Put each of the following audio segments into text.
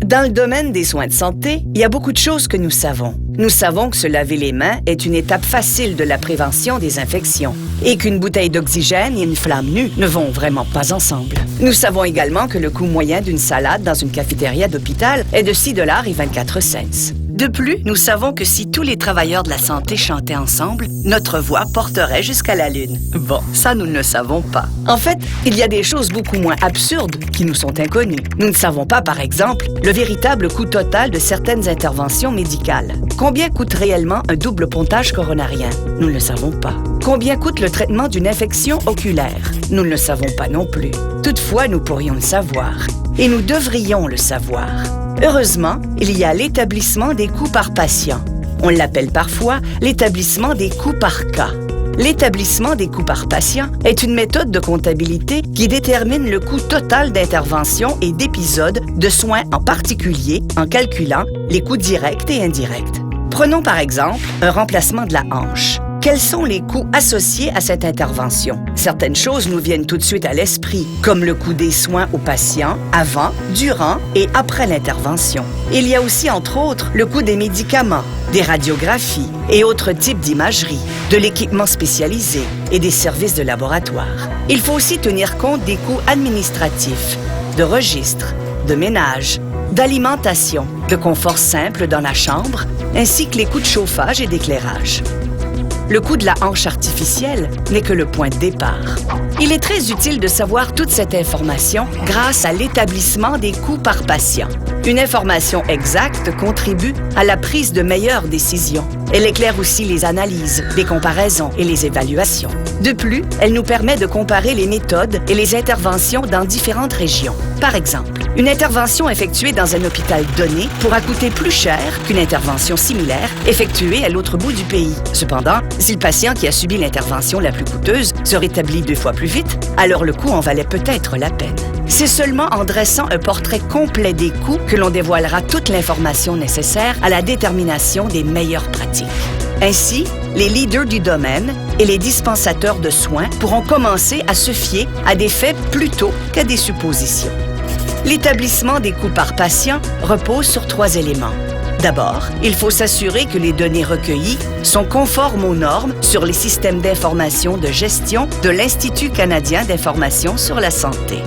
Dans le domaine des soins de santé, il y a beaucoup de choses que nous savons. Nous savons que se laver les mains est une étape facile de la prévention des infections et qu'une bouteille d'oxygène et une flamme nue ne vont vraiment pas ensemble. Nous savons également que le coût moyen d'une salade dans une cafétéria d'hôpital est de 6,24 $. De plus, nous savons que si tous les travailleurs de la santé chantaient ensemble, notre voix porterait jusqu'à la Lune. Bon, ça, nous ne le savons pas. En fait, il y a des choses beaucoup moins absurdes qui nous sont inconnues. Nous ne savons pas, par exemple, le véritable coût total de certaines interventions médicales. Combien coûte réellement un double pontage coronarien? Nous ne le savons pas. Combien coûte le traitement d'une infection oculaire? Nous ne le savons pas non plus. Toutefois, nous pourrions le savoir. Et nous devrions le savoir. Heureusement, il y a l'établissement des coûts par patient. On l'appelle parfois l'établissement des coûts par cas. L'établissement des coûts par patient est une méthode de comptabilité qui détermine le coût total d'intervention et d'épisodes de soins en particulier en calculant les coûts directs et indirects. Prenons par exemple un remplacement de la hanche. Quels sont les coûts associés à cette intervention? Certaines choses nous viennent tout de suite à l'esprit, comme le coût des soins aux patients avant, durant et après l'intervention. Il y a aussi, entre autres, le coût des médicaments, des radiographies et autres types d'imagerie, de l'équipement spécialisé et des services de laboratoire. Il faut aussi tenir compte des coûts administratifs, de registre, de ménage, d'alimentation, de confort simple dans la chambre, ainsi que les coûts de chauffage et d'éclairage. Le coût de la hanche artificielle n'est que le point de départ. Il est très utile de savoir toute cette information grâce à l'établissement des coûts par patient. Une information exacte contribue à la prise de meilleures décisions. Elle éclaire aussi les analyses, les comparaisons et les évaluations. De plus, elle nous permet de comparer les méthodes et les interventions dans différentes régions. Par exemple, une intervention effectuée dans un hôpital donné pourra coûter plus cher qu'une intervention similaire effectuée à l'autre bout du pays. Cependant, si le patient qui a subi l'intervention la plus coûteuse se rétablit 2 fois plus vite, alors le coût en valait peut-être la peine. C'est seulement en dressant un portrait complet des coûts que l'on dévoilera toute l'information nécessaire à la détermination des meilleures pratiques. Ainsi, les leaders du domaine et les dispensateurs de soins pourront commencer à se fier à des faits plutôt qu'à des suppositions. L'établissement des coûts par patient repose sur 3 éléments. D'abord, il faut s'assurer que les données recueillies sont conformes aux normes sur les systèmes d'information de gestion de l'Institut canadien d'information sur la santé.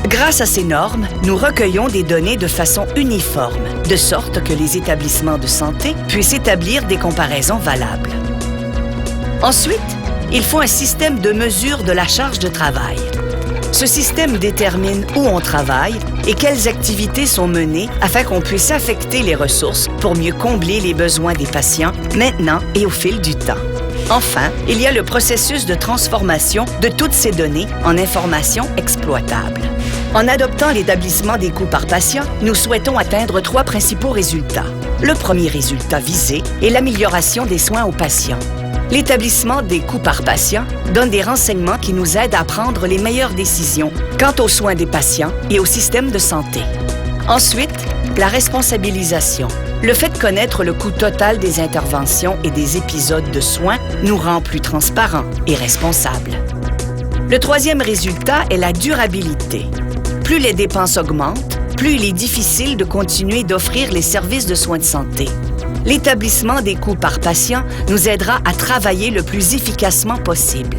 Grâce à ces normes, nous recueillons des données de façon uniforme, de sorte que les établissements de santé puissent établir des comparaisons valables. Ensuite, il faut un système de mesure de la charge de travail. Ce système détermine où on travaille et quelles activités sont menées afin qu'on puisse affecter les ressources pour mieux combler les besoins des patients maintenant et au fil du temps. Enfin, il y a le processus de transformation de toutes ces données en informations exploitables. En adoptant l'établissement des coûts par patient, nous souhaitons atteindre 3 principaux résultats. Le premier résultat visé est l'amélioration des soins aux patients. L'établissement des coûts par patient donne des renseignements qui nous aident à prendre les meilleures décisions quant aux soins des patients et au système de santé. Ensuite, la responsabilisation. Le fait de connaître le coût total des interventions et des épisodes de soins nous rend plus transparents et responsables. Le troisième résultat est la durabilité. Plus les dépenses augmentent, plus il est difficile de continuer d'offrir les services de soins de santé. L'établissement des coûts par patient nous aidera à travailler le plus efficacement possible.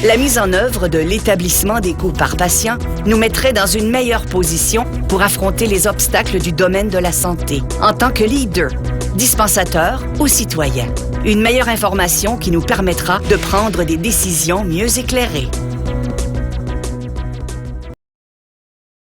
La mise en œuvre de l'établissement des coûts par patient nous mettrait dans une meilleure position pour affronter les obstacles du domaine de la santé en tant que leader, dispensateur ou citoyen. Une meilleure information qui nous permettra de prendre des décisions mieux éclairées.